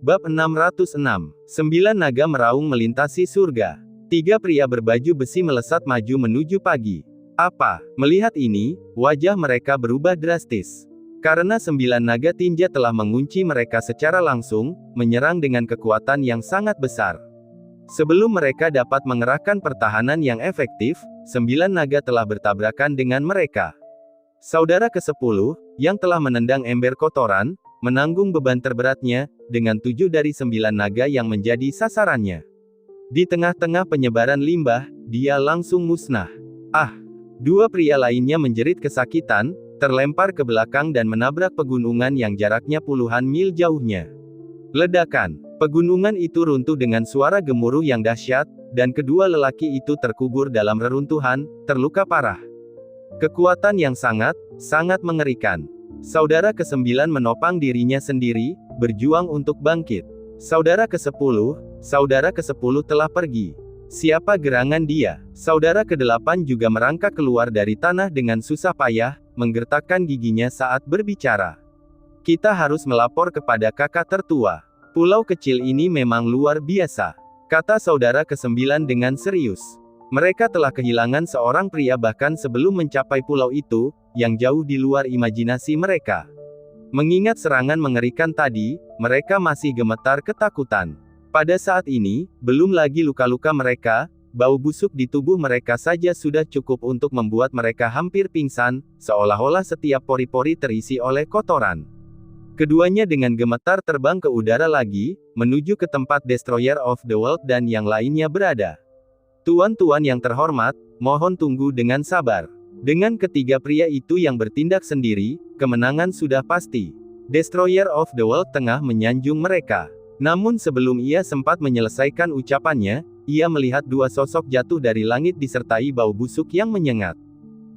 Bab 606. 9 naga meraung melintasi surga. 3 pria berbaju besi melesat maju menuju pagi. Apa? Melihat ini, wajah mereka berubah drastis. Karena 9 naga tinja telah mengunci mereka secara langsung, menyerang dengan kekuatan yang sangat besar. Sebelum mereka dapat mengerahkan pertahanan yang efektif, 9 naga telah bertabrakan dengan mereka. Saudara ke-10, yang telah menendang ember kotoran, menanggung beban terberatnya, dengan 7 dari 9 naga yang menjadi sasarannya. Di tengah-tengah penyebaran limbah, dia langsung musnah. Ah! 2 pria lainnya menjerit kesakitan, terlempar ke belakang dan menabrak pegunungan yang jaraknya puluhan mil jauhnya. Ledakan. Pegunungan itu runtuh dengan suara gemuruh yang dahsyat, dan kedua lelaki itu terkubur dalam reruntuhan, terluka parah. Kekuatan yang sangat mengerikan. Saudara ke-9 menopang dirinya sendiri, berjuang untuk bangkit. Saudara ke-10 telah pergi. Siapa gerangan dia? Saudara ke-8 juga merangkak keluar dari tanah dengan susah payah, menggertakkan giginya saat berbicara. Kita harus melapor kepada kakak tertua. Pulau kecil ini memang luar biasa, kata saudara ke-9 dengan serius. Mereka telah kehilangan seorang pria bahkan sebelum mencapai pulau itu, yang jauh di luar imajinasi mereka. Mengingat serangan mengerikan tadi, mereka masih gemetar ketakutan. Pada saat ini, belum lagi luka-luka mereka, bau busuk di tubuh mereka saja sudah cukup untuk membuat mereka hampir pingsan, seolah-olah setiap pori-pori terisi oleh kotoran. Keduanya dengan gemetar terbang ke udara lagi, menuju ke tempat Destroyer of the World dan yang lainnya berada. Tuan-tuan yang terhormat, mohon tunggu dengan sabar. Dengan ketiga pria itu yang bertindak sendiri, kemenangan sudah pasti. Destroyer of the World tengah menyanjung mereka. Namun sebelum ia sempat menyelesaikan ucapannya, ia melihat 2 sosok jatuh dari langit disertai bau busuk yang menyengat.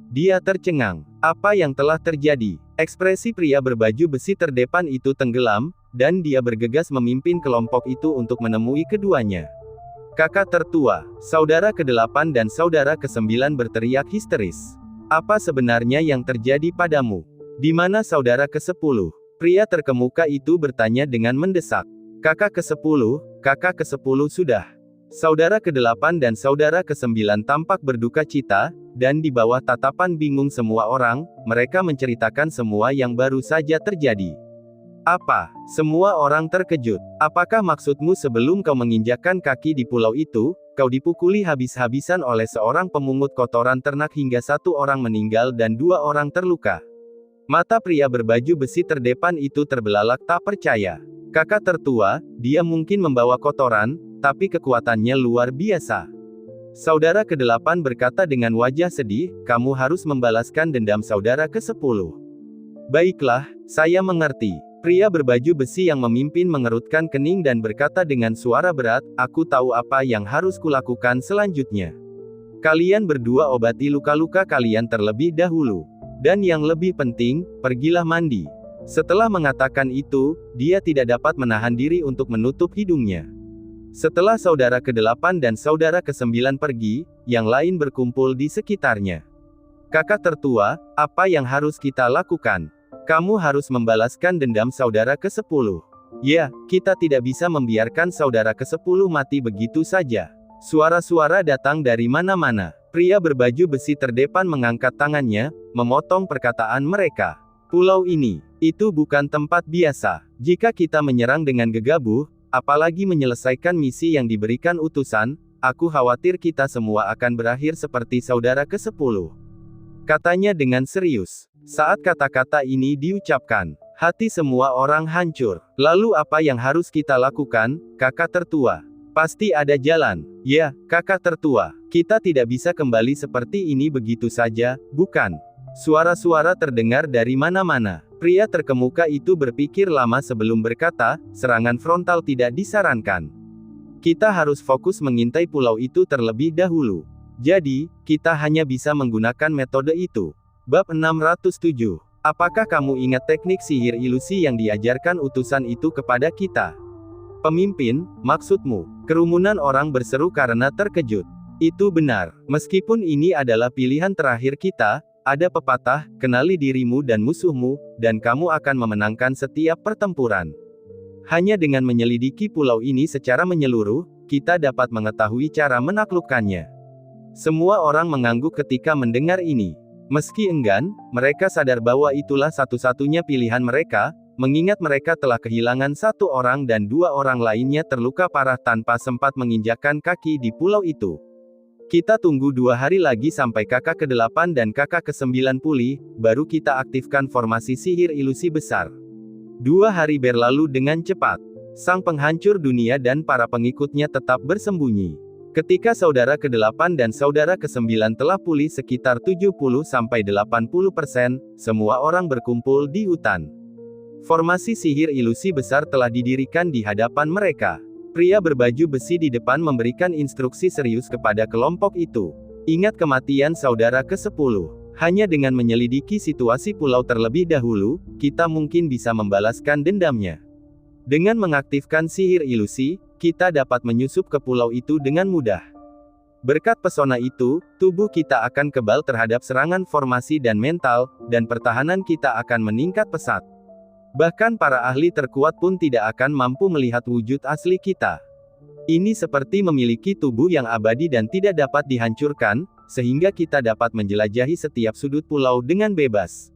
Dia tercengang. Apa yang telah terjadi? Ekspresi pria berbaju besi terdepan itu tenggelam, dan dia bergegas memimpin kelompok itu untuk menemui keduanya. Kakak tertua, saudara ke-8 dan saudara ke-9 berteriak histeris. Apa sebenarnya yang terjadi padamu? Di mana saudara ke-10? Pria terkemuka itu bertanya dengan mendesak. Kakak ke-10 sudah. Saudara ke-8 dan saudara ke-9 tampak berduka cita, dan di bawah tatapan bingung semua orang, mereka menceritakan semua yang baru saja terjadi. Apa? Semua orang terkejut. Apakah maksudmu sebelum kau menginjakkan kaki di pulau itu, kau dipukuli habis-habisan oleh seorang pemungut kotoran ternak hingga 1 orang meninggal dan 2 orang terluka? Mata pria berbaju besi terdepan itu terbelalak tak percaya. Kakak tertua, dia mungkin membawa kotoran, tapi kekuatannya luar biasa. Saudara ke-8 berkata dengan wajah sedih, kamu harus membalaskan dendam saudara ke-10. Baiklah, saya mengerti. Pria berbaju besi yang memimpin mengerutkan kening dan berkata dengan suara berat, aku tahu apa yang harus kulakukan selanjutnya. Kalian berdua obati luka-luka kalian terlebih dahulu. Dan yang lebih penting, pergilah mandi. Setelah mengatakan itu, dia tidak dapat menahan diri untuk menutup hidungnya. Setelah saudara ke-8 dan saudara ke-9 pergi, yang lain berkumpul di sekitarnya. Kakak tertua, apa yang harus kita lakukan? Kamu harus membalaskan dendam saudara ke-10. Ya, kita tidak bisa membiarkan saudara ke-10 mati begitu saja. Suara-suara datang dari mana-mana. Pria berbaju besi terdepan mengangkat tangannya, memotong perkataan mereka. Pulau ini, itu bukan tempat biasa. Jika kita menyerang dengan gegabah, apalagi menyelesaikan misi yang diberikan utusan, aku khawatir kita semua akan berakhir seperti saudara ke-10. Katanya dengan serius. Saat kata-kata ini diucapkan, hati semua orang hancur. Lalu apa yang harus kita lakukan, kakak tertua? Pasti ada jalan. Ya, kakak tertua. Kita tidak bisa kembali seperti ini begitu saja, bukan? Suara-suara terdengar dari mana-mana. Pria terkemuka itu berpikir lama sebelum berkata, serangan frontal tidak disarankan. Kita harus fokus mengintai pulau itu terlebih dahulu. Jadi, kita hanya bisa menggunakan metode itu. Bab 607. Apakah kamu ingat teknik sihir ilusi yang diajarkan utusan itu kepada kita? Pemimpin, maksudmu? Kerumunan orang berseru karena terkejut. Itu benar. Meskipun ini adalah pilihan terakhir kita, ada pepatah, kenali dirimu dan musuhmu, dan kamu akan memenangkan setiap pertempuran. Hanya dengan menyelidiki pulau ini secara menyeluruh, kita dapat mengetahui cara menaklukkannya. Semua orang mengangguk ketika mendengar ini. Meski enggan, mereka sadar bahwa itulah satu-satunya pilihan mereka, mengingat mereka telah kehilangan satu orang dan dua orang lainnya terluka parah tanpa sempat menginjakkan kaki di pulau itu. Kita tunggu 2 hari lagi sampai kakak ke-8 dan kakak ke-9 pulih, baru kita aktifkan formasi sihir ilusi besar. 2 hari berlalu dengan cepat. Sang penghancur dunia dan para pengikutnya tetap bersembunyi. Ketika saudara ke-8 dan saudara ke-9 telah pulih sekitar 70-80%, semua orang berkumpul di hutan. Formasi sihir ilusi besar telah didirikan di hadapan mereka. Pria berbaju besi di depan memberikan instruksi serius kepada kelompok itu. Ingat kematian saudara ke-10. Hanya dengan menyelidiki situasi pulau terlebih dahulu, kita mungkin bisa membalaskan dendamnya. Dengan mengaktifkan sihir ilusi, kita dapat menyusup ke pulau itu dengan mudah. Berkat pesona itu, tubuh kita akan kebal terhadap serangan formasi dan mental, dan pertahanan kita akan meningkat pesat. Bahkan para ahli terkuat pun tidak akan mampu melihat wujud asli kita. Ini seperti memiliki tubuh yang abadi dan tidak dapat dihancurkan, sehingga kita dapat menjelajahi setiap sudut pulau dengan bebas.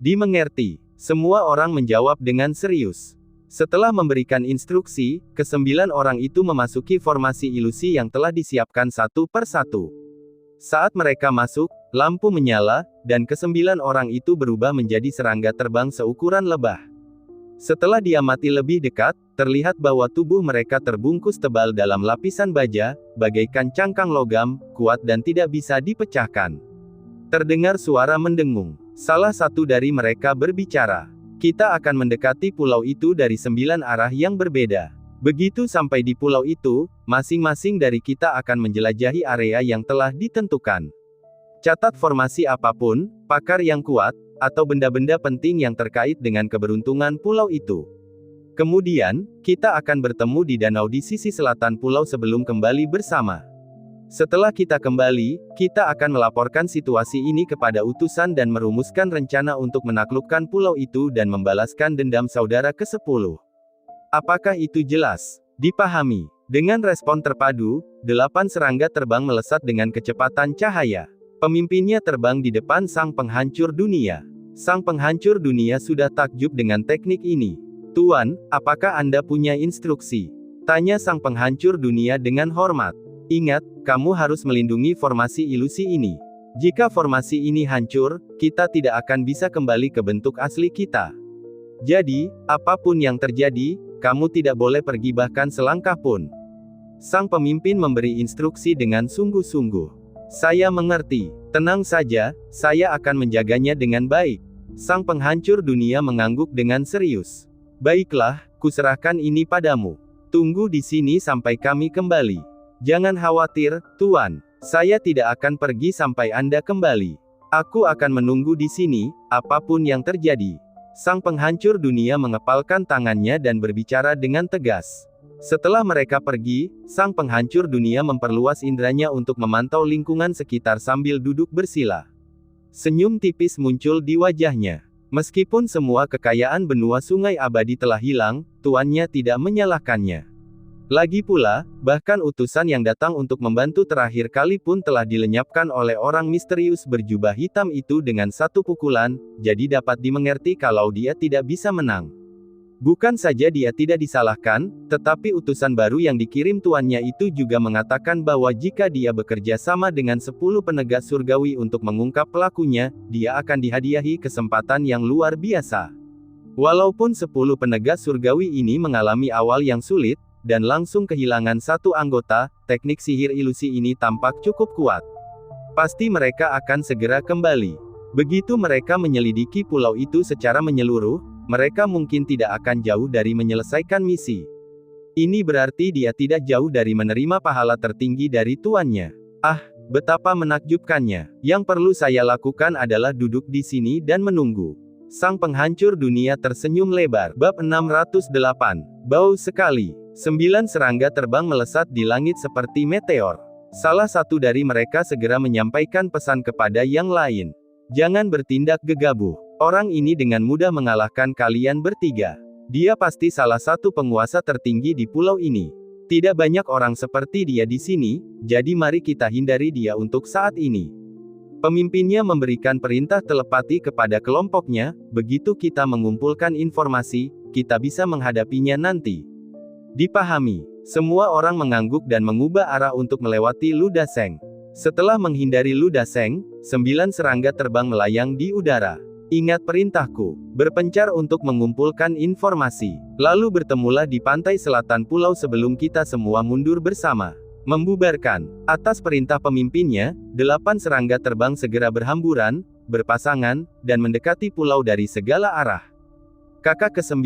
Dimengerti. Semua orang menjawab dengan serius. Setelah memberikan instruksi, ke-9 orang itu memasuki formasi ilusi yang telah disiapkan satu per satu. Saat mereka masuk, lampu menyala, dan ke-9 orang itu berubah menjadi serangga terbang seukuran lebah. Setelah diamati lebih dekat, terlihat bahwa tubuh mereka terbungkus tebal dalam lapisan baja, bagaikan cangkang logam, kuat dan tidak bisa dipecahkan. Terdengar suara mendengung. Salah satu dari mereka berbicara. Kita akan mendekati pulau itu dari 9 arah yang berbeda. Begitu sampai di pulau itu, masing-masing dari kita akan menjelajahi area yang telah ditentukan. Catat formasi apapun, pakar yang kuat, atau benda-benda penting yang terkait dengan keberuntungan pulau itu. Kemudian, kita akan bertemu di danau di sisi selatan pulau sebelum kembali bersama. Setelah kita kembali, kita akan melaporkan situasi ini kepada utusan dan merumuskan rencana untuk menaklukkan pulau itu dan membalaskan dendam saudara ke-10. Apakah itu jelas? Dipahami. Dengan respon terpadu, 8 serangga terbang melesat dengan kecepatan cahaya. Pemimpinnya terbang di depan sang penghancur dunia. Sang penghancur dunia sudah takjub dengan teknik ini. Tuan, apakah Anda punya instruksi? Tanya sang penghancur dunia dengan hormat. Ingat, kamu harus melindungi formasi ilusi ini. Jika formasi ini hancur, kita tidak akan bisa kembali ke bentuk asli kita. Jadi, apapun yang terjadi, kamu tidak boleh pergi bahkan selangkah pun. Sang pemimpin memberi instruksi dengan sungguh-sungguh. Saya mengerti. Tenang saja, saya akan menjaganya dengan baik. Sang penghancur dunia mengangguk dengan serius. Baiklah, kuserahkan ini padamu. Tunggu di sini sampai kami kembali. Jangan khawatir, Tuan. Saya tidak akan pergi sampai Anda kembali. Aku akan menunggu di sini, apapun yang terjadi. Sang penghancur dunia mengepalkan tangannya dan berbicara dengan tegas. Setelah mereka pergi, sang penghancur dunia memperluas indranya untuk memantau lingkungan sekitar sambil duduk bersila. Senyum tipis muncul di wajahnya. Meskipun semua kekayaan benua sungai abadi telah hilang, tuannya tidak menyalahkannya. Lagi pula, bahkan utusan yang datang untuk membantu terakhir kali pun telah dilenyapkan oleh orang misterius berjubah hitam itu dengan satu pukulan, jadi dapat dimengerti kalau dia tidak bisa menang. Bukan saja dia tidak disalahkan, tetapi utusan baru yang dikirim tuannya itu juga mengatakan bahwa jika dia bekerja sama dengan 10 penegak surgawi untuk mengungkap pelakunya, dia akan dihadiahi kesempatan yang luar biasa. Walaupun 10 penegak surgawi ini mengalami awal yang sulit, dan langsung kehilangan satu anggota, teknik sihir ilusi ini tampak cukup kuat. Pasti mereka akan segera kembali. Begitu mereka menyelidiki pulau itu secara menyeluruh, mereka mungkin tidak akan jauh dari menyelesaikan misi. Ini berarti dia tidak jauh dari menerima pahala tertinggi dari tuannya. Ah, betapa menakjubkannya. Yang perlu saya lakukan adalah duduk di sini dan menunggu. Sang penghancur dunia tersenyum lebar. Bab 608. Bau sekali. 9 serangga terbang melesat di langit seperti meteor. Salah satu dari mereka segera menyampaikan pesan kepada yang lain. Jangan bertindak gegabah. Orang ini dengan mudah mengalahkan kalian bertiga. Dia pasti salah satu penguasa tertinggi di pulau ini. Tidak banyak orang seperti dia di sini, jadi mari kita hindari dia untuk saat ini. Pemimpinnya memberikan perintah telepati kepada kelompoknya, begitu kita mengumpulkan informasi, kita bisa menghadapinya nanti. Dipahami. Semua orang mengangguk dan mengubah arah untuk melewati Ludaseng. Setelah menghindari Ludaseng, 9 serangga terbang melayang di udara. Ingat perintahku, berpencar untuk mengumpulkan informasi. Lalu bertemulah di pantai selatan pulau sebelum kita semua mundur bersama. Membubarkan. Atas perintah pemimpinnya, 8 serangga terbang segera berhamburan, berpasangan, dan mendekati pulau dari segala arah. Kakak ke-9,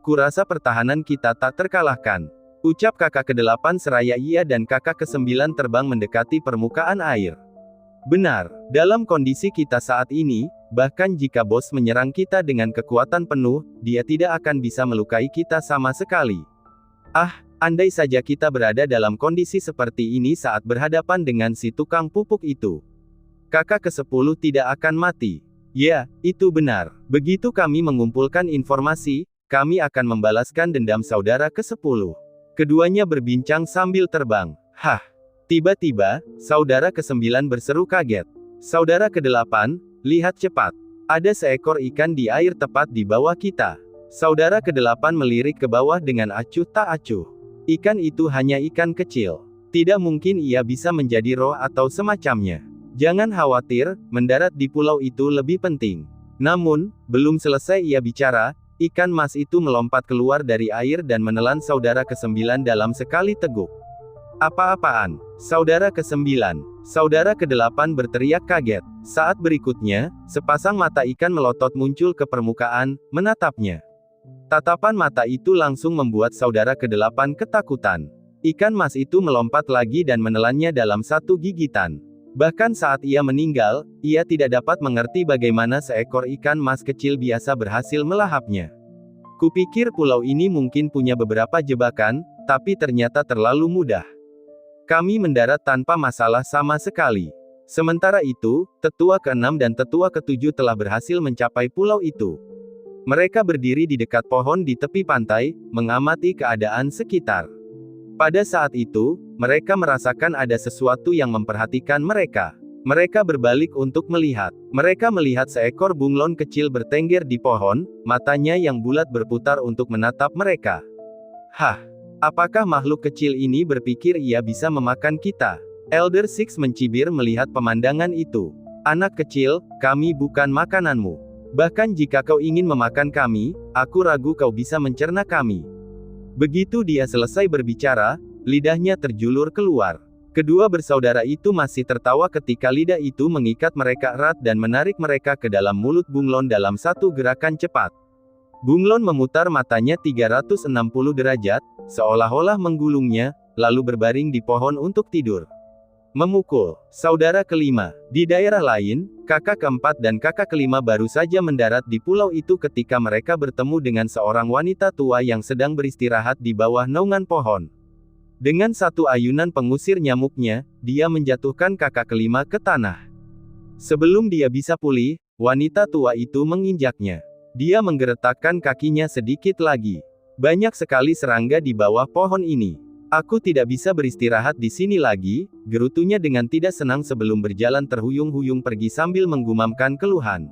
kurasa pertahanan kita tak terkalahkan. Ucap kakak ke-8 seraya ia dan kakak ke-9 terbang mendekati permukaan air. Benar, dalam kondisi kita saat ini, bahkan jika bos menyerang kita dengan kekuatan penuh, dia tidak akan bisa melukai kita sama sekali. Ah, andai saja kita berada dalam kondisi seperti ini saat berhadapan dengan si tukang pupuk itu. Kakak ke-10 tidak akan mati. Ya, itu benar. Begitu kami mengumpulkan informasi, kami akan membalaskan dendam saudara ke-10. Keduanya berbincang sambil terbang. Hah! Tiba-tiba, saudara ke-9 berseru kaget. Saudara ke-8, lihat cepat. Ada seekor ikan di air tepat di bawah kita. Saudara ke-8 melirik ke bawah dengan acuh tak acuh. Ikan itu hanya ikan kecil. Tidak mungkin ia bisa menjadi roh atau semacamnya. Jangan khawatir, mendarat di pulau itu lebih penting. Namun, belum selesai ia bicara, ikan mas itu melompat keluar dari air dan menelan saudara ke-9 dalam sekali teguk. Apa-apaan? Saudara ke-9. Saudara ke-8 berteriak kaget. Saat berikutnya, sepasang mata ikan melotot muncul ke permukaan, menatapnya. Tatapan mata itu langsung membuat saudara ke-8 ketakutan. Ikan mas itu melompat lagi dan menelannya dalam satu gigitan. Bahkan saat ia meninggal, ia tidak dapat mengerti bagaimana seekor ikan mas kecil biasa berhasil melahapnya. Kupikir pulau ini mungkin punya beberapa jebakan, tapi ternyata terlalu mudah. Kami mendarat tanpa masalah sama sekali. Sementara itu, tetua ke-6 dan tetua ke-7 telah berhasil mencapai pulau itu. Mereka berdiri di dekat pohon di tepi pantai, mengamati keadaan sekitar. Pada saat itu, mereka merasakan ada sesuatu yang memperhatikan mereka. Mereka berbalik untuk melihat. Mereka melihat seekor bunglon kecil bertengger di pohon, matanya yang bulat berputar untuk menatap mereka. Hah! Apakah makhluk kecil ini berpikir ia bisa memakan kita? Elder Six mencibir melihat pemandangan itu. Anak kecil, kami bukan makananmu. Bahkan jika kau ingin memakan kami, aku ragu kau bisa mencerna kami. Begitu dia selesai berbicara, lidahnya terjulur keluar. Kedua bersaudara itu masih tertawa ketika lidah itu mengikat mereka erat dan menarik mereka ke dalam mulut bunglon dalam satu gerakan cepat. Bunglon memutar matanya 360 derajat, seolah-olah menggulungnya, lalu berbaring di pohon untuk tidur. Memukul. Saudara ke-5. Di daerah lain, kakak ke-4 dan kakak ke-5 baru saja mendarat di pulau itu ketika mereka bertemu dengan seorang wanita tua yang sedang beristirahat di bawah naungan pohon. Dengan satu ayunan pengusir nyamuknya, dia menjatuhkan kakak ke-5 ke tanah. Sebelum dia bisa pulih, wanita tua itu menginjaknya. Dia menggeretakkan kakinya sedikit lagi. Banyak sekali serangga di bawah pohon ini. Aku tidak bisa beristirahat di sini lagi, gerutunya dengan tidak senang sebelum berjalan terhuyung-huyung pergi sambil menggumamkan keluhan.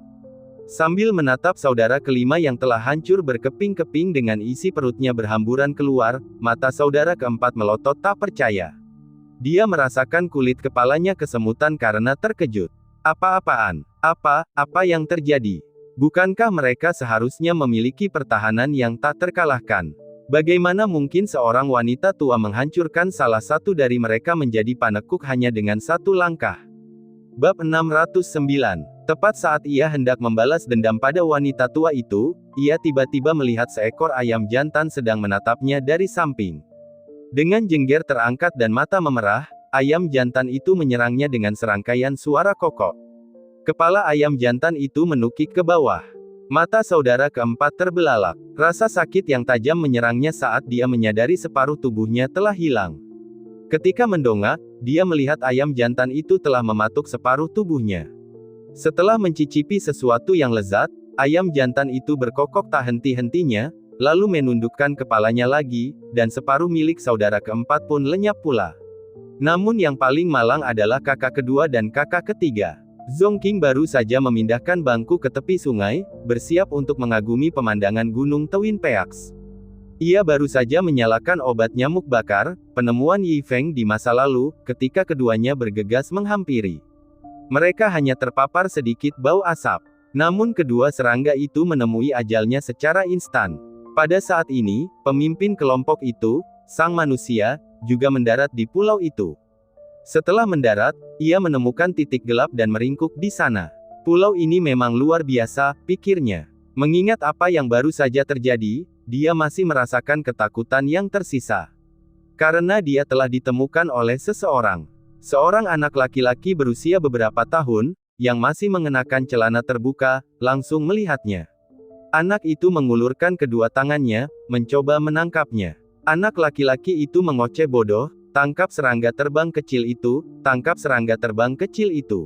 Sambil menatap saudara ke-5 yang telah hancur berkeping-keping dengan isi perutnya berhamburan keluar, mata saudara ke-4 melotot tak percaya. Dia merasakan kulit kepalanya kesemutan karena terkejut. Apa-apaan? Apa yang terjadi? Bukankah mereka seharusnya memiliki pertahanan yang tak terkalahkan? Bagaimana mungkin seorang wanita tua menghancurkan salah satu dari mereka menjadi panekuk hanya dengan satu langkah? Bab 609. Tepat saat ia hendak membalas dendam pada wanita tua itu, ia tiba-tiba melihat seekor ayam jantan sedang menatapnya dari samping. Dengan jengger terangkat dan mata memerah, ayam jantan itu menyerangnya dengan serangkaian suara kokok. Kepala ayam jantan itu menukik ke bawah. Mata saudara ke-4 terbelalak. Rasa sakit yang tajam menyerangnya saat dia menyadari separuh tubuhnya telah hilang. Ketika mendongak, dia melihat ayam jantan itu telah mematuk separuh tubuhnya. Setelah mencicipi sesuatu yang lezat, ayam jantan itu berkokok tak henti-hentinya, lalu menundukkan kepalanya lagi, dan separuh milik saudara keempat pun lenyap pula. Namun yang paling malang adalah kakak kedua dan kakak ketiga. Zhong Qing baru saja memindahkan bangku ke tepi sungai, bersiap untuk mengagumi pemandangan Gunung Twin Peaks. Ia baru saja menyalakan obat nyamuk bakar, penemuan Yi Feng di masa lalu, ketika keduanya bergegas menghampiri. Mereka hanya terpapar sedikit bau asap. Namun kedua serangga itu menemui ajalnya secara instan. Pada saat ini, pemimpin kelompok itu, sang manusia, juga mendarat di pulau itu. Setelah mendarat, ia menemukan titik gelap dan meringkuk di sana. Pulau ini memang luar biasa, pikirnya. Mengingat apa yang baru saja terjadi, dia masih merasakan ketakutan yang tersisa. Karena dia telah ditemukan oleh seseorang. Seorang anak laki-laki berusia beberapa tahun, yang masih mengenakan celana terbuka, langsung melihatnya. Anak itu mengulurkan kedua tangannya, mencoba menangkapnya. Anak laki-laki itu mengoceh bodoh, tangkap serangga terbang kecil itu, tangkap serangga terbang kecil itu.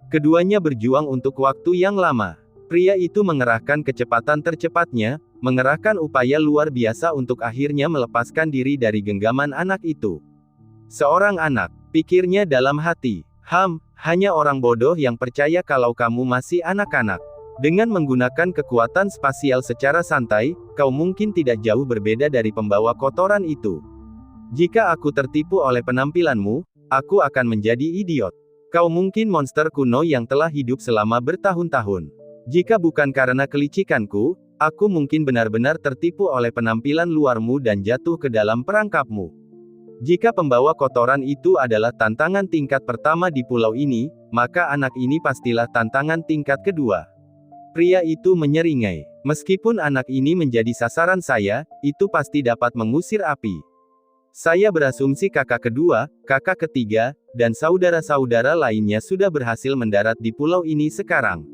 Keduanya berjuang untuk waktu yang lama. Pria itu mengerahkan kecepatan tercepatnya, mengerahkan upaya luar biasa untuk akhirnya melepaskan diri dari genggaman anak itu. Seorang anak, pikirnya dalam hati, hanya orang bodoh yang percaya kalau kamu masih anak-anak. Dengan menggunakan kekuatan spasial secara santai, kau mungkin tidak jauh berbeda dari pembawa kotoran itu. Jika aku tertipu oleh penampilanmu, aku akan menjadi idiot. Kau mungkin monster kuno yang telah hidup selama bertahun-tahun. Jika bukan karena kelicikanku, aku mungkin benar-benar tertipu oleh penampilan luarmu dan jatuh ke dalam perangkapmu. Jika pembawa kotoran itu adalah tantangan tingkat pertama di pulau ini, maka anak ini pastilah tantangan tingkat kedua. Pria itu menyeringai. Meskipun anak ini menjadi sasaran saya, itu pasti dapat mengusir api. Saya berasumsi kakak kedua, kakak ketiga, dan saudara-saudara lainnya sudah berhasil mendarat di pulau ini sekarang.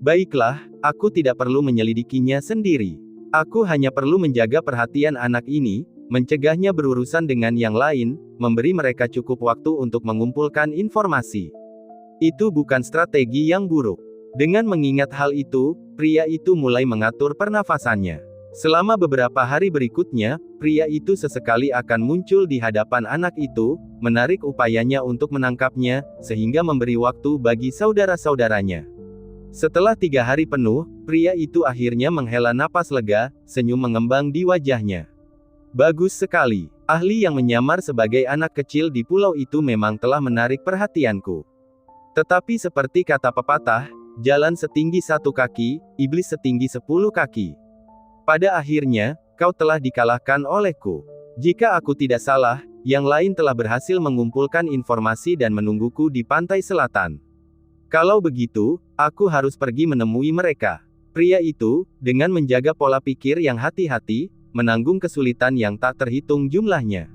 Baiklah, aku tidak perlu menyelidikinya sendiri. Aku hanya perlu menjaga perhatian anak ini, mencegahnya berurusan dengan yang lain, memberi mereka cukup waktu untuk mengumpulkan informasi. Itu bukan strategi yang buruk. Dengan mengingat hal itu, pria itu mulai mengatur pernafasannya. Selama beberapa hari berikutnya, pria itu sesekali akan muncul di hadapan anak itu, menarik upayanya untuk menangkapnya, sehingga memberi waktu bagi saudara-saudaranya. Setelah 3 hari penuh, pria itu akhirnya menghela napas lega, senyum mengembang di wajahnya. Bagus sekali. Ahli yang menyamar sebagai anak kecil di pulau itu memang telah menarik perhatianku. Tetapi seperti kata pepatah, jalan setinggi 1 kaki, iblis setinggi 10 kaki. Pada akhirnya, kau telah dikalahkan olehku. Jika aku tidak salah, yang lain telah berhasil mengumpulkan informasi dan menungguku di pantai selatan. Kalau begitu, aku harus pergi menemui mereka. Pria itu, dengan menjaga pola pikir yang hati-hati, menanggung kesulitan yang tak terhitung jumlahnya.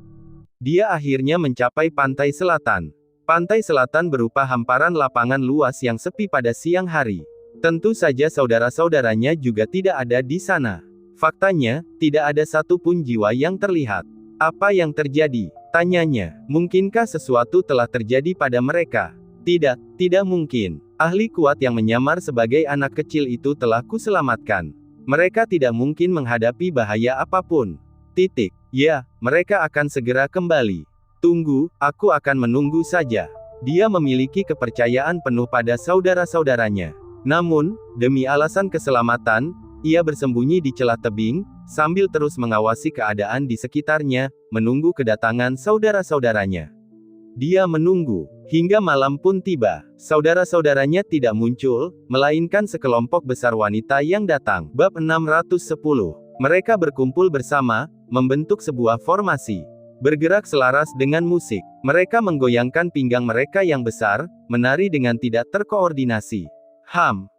Dia akhirnya mencapai pantai selatan. Pantai selatan berupa hamparan lapangan luas yang sepi pada siang hari. Tentu saja saudara-saudaranya juga tidak ada di sana. Faktanya, tidak ada satupun jiwa yang terlihat. Apa yang terjadi? Tanyanya. Mungkinkah sesuatu telah terjadi pada mereka? Tidak, tidak mungkin. Ahli kuat yang menyamar sebagai anak kecil itu telah kuselamatkan. Mereka tidak mungkin menghadapi bahaya apapun. Titik. Ya, mereka akan segera kembali. Tunggu, aku akan menunggu saja. Dia memiliki kepercayaan penuh pada saudara-saudaranya. Namun, demi alasan keselamatan, ia bersembunyi di celah tebing, sambil terus mengawasi keadaan di sekitarnya, menunggu kedatangan saudara-saudaranya. Dia menunggu, hingga malam pun tiba. Saudara-saudaranya tidak muncul, melainkan sekelompok besar wanita yang datang. Bab 610. Mereka berkumpul bersama, membentuk sebuah formasi. Bergerak selaras dengan musik. Mereka menggoyangkan pinggang mereka yang besar, menari dengan tidak terkoordinasi.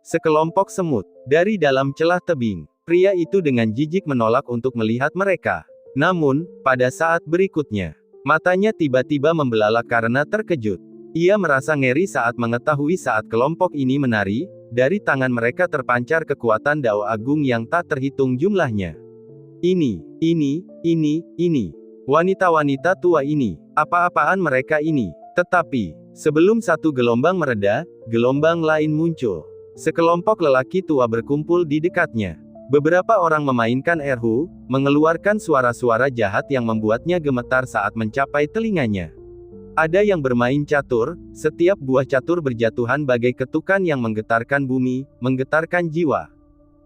Sekelompok semut. Dari dalam celah tebing, pria itu dengan jijik menolak untuk melihat mereka. Namun, pada saat berikutnya, matanya tiba-tiba membelalak karena terkejut. Ia merasa ngeri saat mengetahui saat kelompok ini menari, dari tangan mereka terpancar kekuatan dao agung yang tak terhitung jumlahnya. Ini. Wanita-wanita tua ini. Apa-apaan mereka ini? Tetapi, sebelum satu gelombang mereda, gelombang lain muncul. Sekelompok lelaki tua berkumpul di dekatnya. Beberapa orang memainkan erhu, mengeluarkan suara-suara jahat yang membuatnya gemetar saat mencapai telinganya. Ada yang bermain catur, setiap buah catur berjatuhan bagai ketukan yang menggetarkan bumi, menggetarkan jiwa.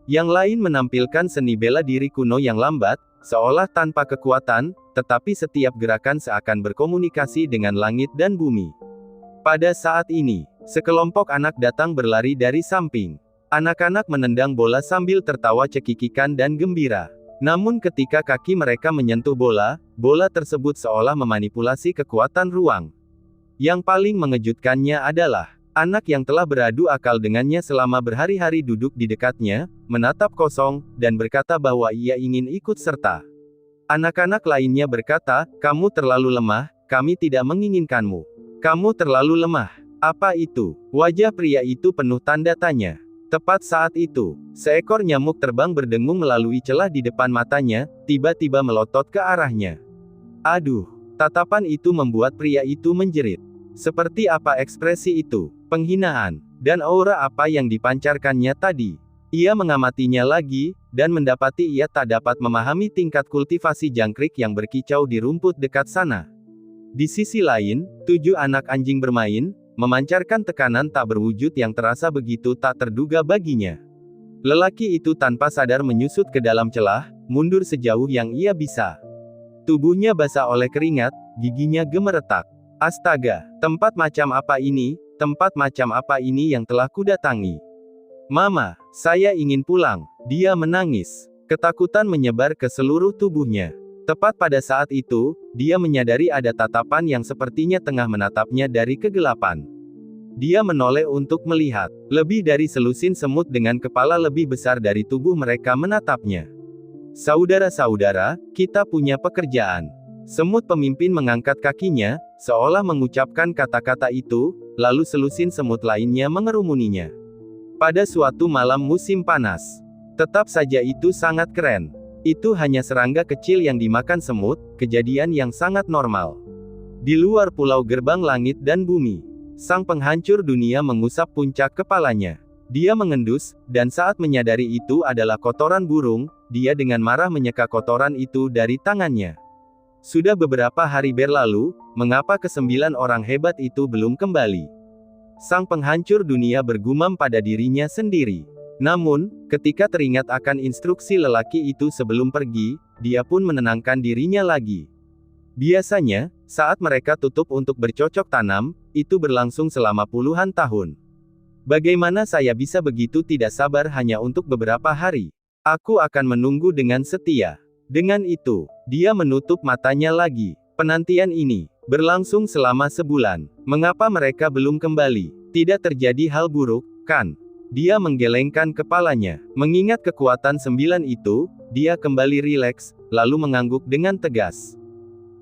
Yang lain menampilkan seni bela diri kuno yang lambat, seolah tanpa kekuatan, tetapi setiap gerakan seakan berkomunikasi dengan langit dan bumi. Pada saat ini, sekelompok anak datang berlari dari samping. Anak-anak menendang bola sambil tertawa cekikikan dan gembira. Namun ketika kaki mereka menyentuh bola, bola tersebut seolah memanipulasi kekuatan ruang. Yang paling mengejutkannya adalah, anak yang telah beradu akal dengannya selama berhari-hari duduk di dekatnya, menatap kosong, dan berkata bahwa ia ingin ikut serta. Anak-anak lainnya berkata, "Kamu terlalu lemah, kami tidak menginginkanmu. Kamu terlalu lemah." Apa itu? Wajah pria itu penuh tanda tanya. Tepat saat itu, seekor nyamuk terbang berdengung melalui celah di depan matanya, tiba-tiba melotot ke arahnya. Aduh, tatapan itu membuat pria itu menjerit. Seperti apa ekspresi itu? Penghinaan, dan aura apa yang dipancarkannya tadi? Ia mengamatinya lagi, dan mendapati ia tak dapat memahami tingkat kultivasi jangkrik yang berkicau di rumput dekat sana. Di sisi lain, 7 anak anjing bermain, memancarkan tekanan tak berwujud yang terasa begitu tak terduga baginya. Lelaki itu tanpa sadar menyusut ke dalam celah, mundur sejauh yang ia bisa. Tubuhnya basah oleh keringat, giginya gemeretak. Astaga, tempat macam apa ini? Tempat macam apa ini yang telah kudatangi? Mama, saya ingin pulang. Dia menangis. Ketakutan menyebar ke seluruh tubuhnya. Tepat pada saat itu, dia menyadari ada tatapan yang sepertinya tengah menatapnya dari kegelapan. Dia menoleh untuk melihat. Lebih dari selusin semut dengan kepala lebih besar dari tubuh mereka menatapnya. Saudara-saudara, kita punya pekerjaan. Semut pemimpin mengangkat kakinya, seolah mengucapkan kata-kata itu, lalu selusin semut lainnya mengerumuninya. Pada suatu malam musim panas. Tetap saja itu sangat keren. Itu hanya serangga kecil yang dimakan semut, kejadian yang sangat normal. Di luar pulau gerbang langit dan bumi, sang penghancur dunia mengusap puncak kepalanya. Dia mengendus, dan saat menyadari itu adalah kotoran burung, dia dengan marah menyeka kotoran itu dari tangannya. Sudah beberapa hari berlalu, mengapa ke-9 orang hebat itu belum kembali? Sang penghancur dunia bergumam pada dirinya sendiri. Namun, ketika teringat akan instruksi lelaki itu sebelum pergi, dia pun menenangkan dirinya lagi. Biasanya, saat mereka tutup untuk bercocok tanam, itu berlangsung selama puluhan tahun. Bagaimana saya bisa begitu tidak sabar hanya untuk beberapa hari? Aku akan menunggu dengan setia. Dengan itu, dia menutup matanya lagi. Penantian ini berlangsung selama sebulan. Mengapa mereka belum kembali? Tidak terjadi hal buruk, kan? Dia menggelengkan kepalanya. Mengingat kekuatan 9 itu, dia kembali rileks, lalu mengangguk dengan tegas.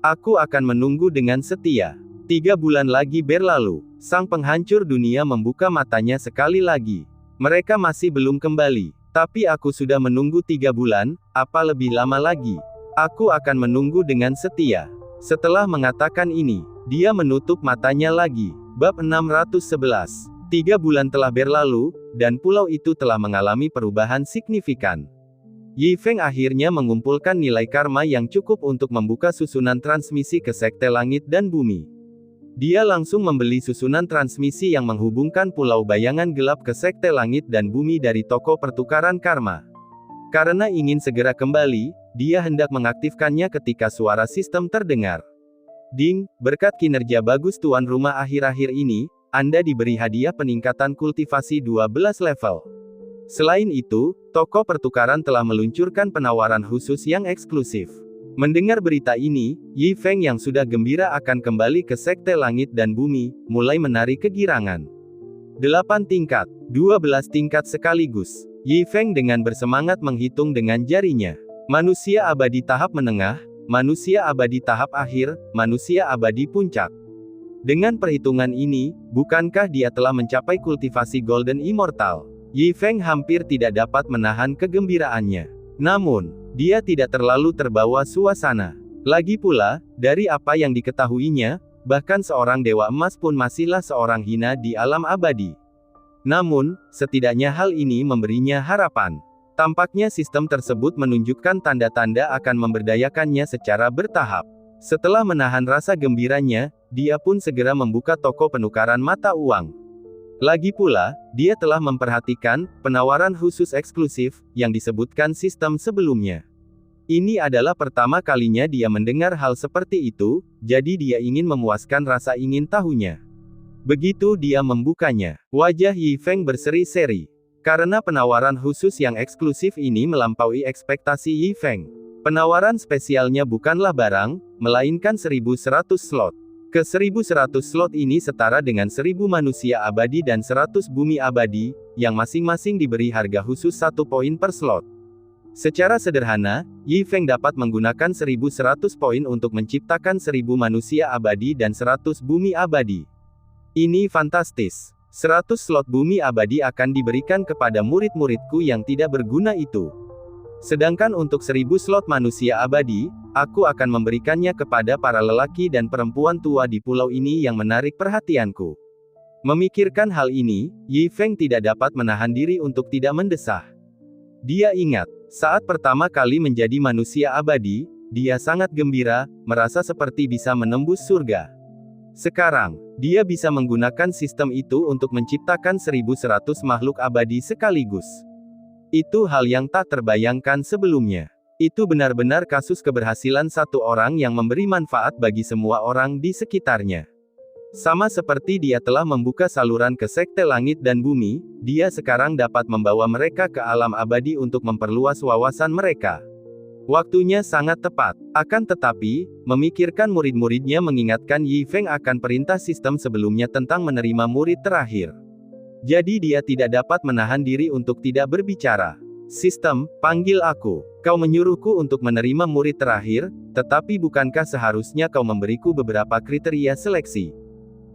Aku akan menunggu dengan setia. 3 bulan lagi berlalu. Sang penghancur dunia membuka matanya sekali lagi. Mereka masih belum kembali. Tapi aku sudah menunggu 3 bulan, apa lebih lama lagi? Aku akan menunggu dengan setia. Setelah mengatakan ini, dia menutup matanya lagi. Bab 611. 3 bulan telah berlalu, dan pulau itu telah mengalami perubahan signifikan. Yi Feng akhirnya mengumpulkan nilai karma yang cukup untuk membuka susunan transmisi ke Sekte Langit dan Bumi. Dia langsung membeli susunan transmisi yang menghubungkan Pulau Bayangan Gelap ke Sekte Langit dan Bumi dari toko pertukaran karma. Karena ingin segera kembali, dia hendak mengaktifkannya ketika suara sistem terdengar. Ding, berkat kinerja bagus tuan rumah akhir-akhir ini, Anda diberi hadiah peningkatan kultivasi 12 level. Selain itu, toko pertukaran telah meluncurkan penawaran khusus yang eksklusif. Mendengar berita ini, Yi Feng yang sudah gembira akan kembali ke Sekte Langit dan Bumi, mulai menarik kegirangan. 8 tingkat, 12 tingkat sekaligus. Yi Feng dengan bersemangat menghitung dengan jarinya. Manusia abadi tahap menengah, manusia abadi tahap akhir, manusia abadi puncak. Dengan perhitungan ini, bukankah dia telah mencapai kultivasi Golden Immortal? Yi Feng hampir tidak dapat menahan kegembiraannya. Namun, dia tidak terlalu terbawa suasana. Lagi pula, dari apa yang diketahuinya, bahkan seorang dewa emas pun masihlah seorang hina di alam abadi. Namun, setidaknya hal ini memberinya harapan. Tampaknya sistem tersebut menunjukkan tanda-tanda akan memberdayakannya secara bertahap. Setelah menahan rasa gembiranya, dia pun segera membuka toko penukaran mata uang. Lagi pula, dia telah memperhatikan penawaran khusus eksklusif yang disebutkan sistem sebelumnya. Ini adalah pertama kalinya dia mendengar hal seperti itu, jadi dia ingin memuaskan rasa ingin tahunya. Begitu dia membukanya, wajah Yi Feng berseri-seri. Karena penawaran khusus yang eksklusif ini melampaui ekspektasi Yi Feng. Penawaran spesialnya bukanlah barang, melainkan 1100 slot. Ke 1100 slot ini setara dengan 1000 manusia abadi dan 100 bumi abadi, yang masing-masing diberi harga khusus 1 poin per slot. Secara sederhana, Yi Feng dapat menggunakan 1100 poin untuk menciptakan 1000 manusia abadi dan 100 bumi abadi. Ini fantastis. 100 slot bumi abadi akan diberikan kepada murid-muridku yang tidak berguna itu. Sedangkan untuk 1000 slot manusia abadi, aku akan memberikannya kepada para lelaki dan perempuan tua di pulau ini yang menarik perhatianku. Memikirkan hal ini, Yi Feng tidak dapat menahan diri untuk tidak mendesah. Dia ingat, saat pertama kali menjadi manusia abadi, dia sangat gembira, merasa seperti bisa menembus surga. Sekarang, dia bisa menggunakan sistem itu untuk menciptakan 1100 makhluk abadi sekaligus. Itu hal yang tak terbayangkan sebelumnya. Itu benar-benar kasus keberhasilan satu orang yang memberi manfaat bagi semua orang di sekitarnya. Sama seperti dia telah membuka saluran ke Sekte Langit dan Bumi, dia sekarang dapat membawa mereka ke alam abadi untuk memperluas wawasan mereka. Waktunya sangat tepat. Akan tetapi, memikirkan murid-muridnya mengingatkan Yi Feng akan perintah sistem sebelumnya tentang menerima murid terakhir. Jadi dia tidak dapat menahan diri untuk tidak berbicara. Sistem, panggil aku. Kau menyuruhku untuk menerima murid terakhir, tetapi bukankah seharusnya kau memberiku beberapa kriteria seleksi?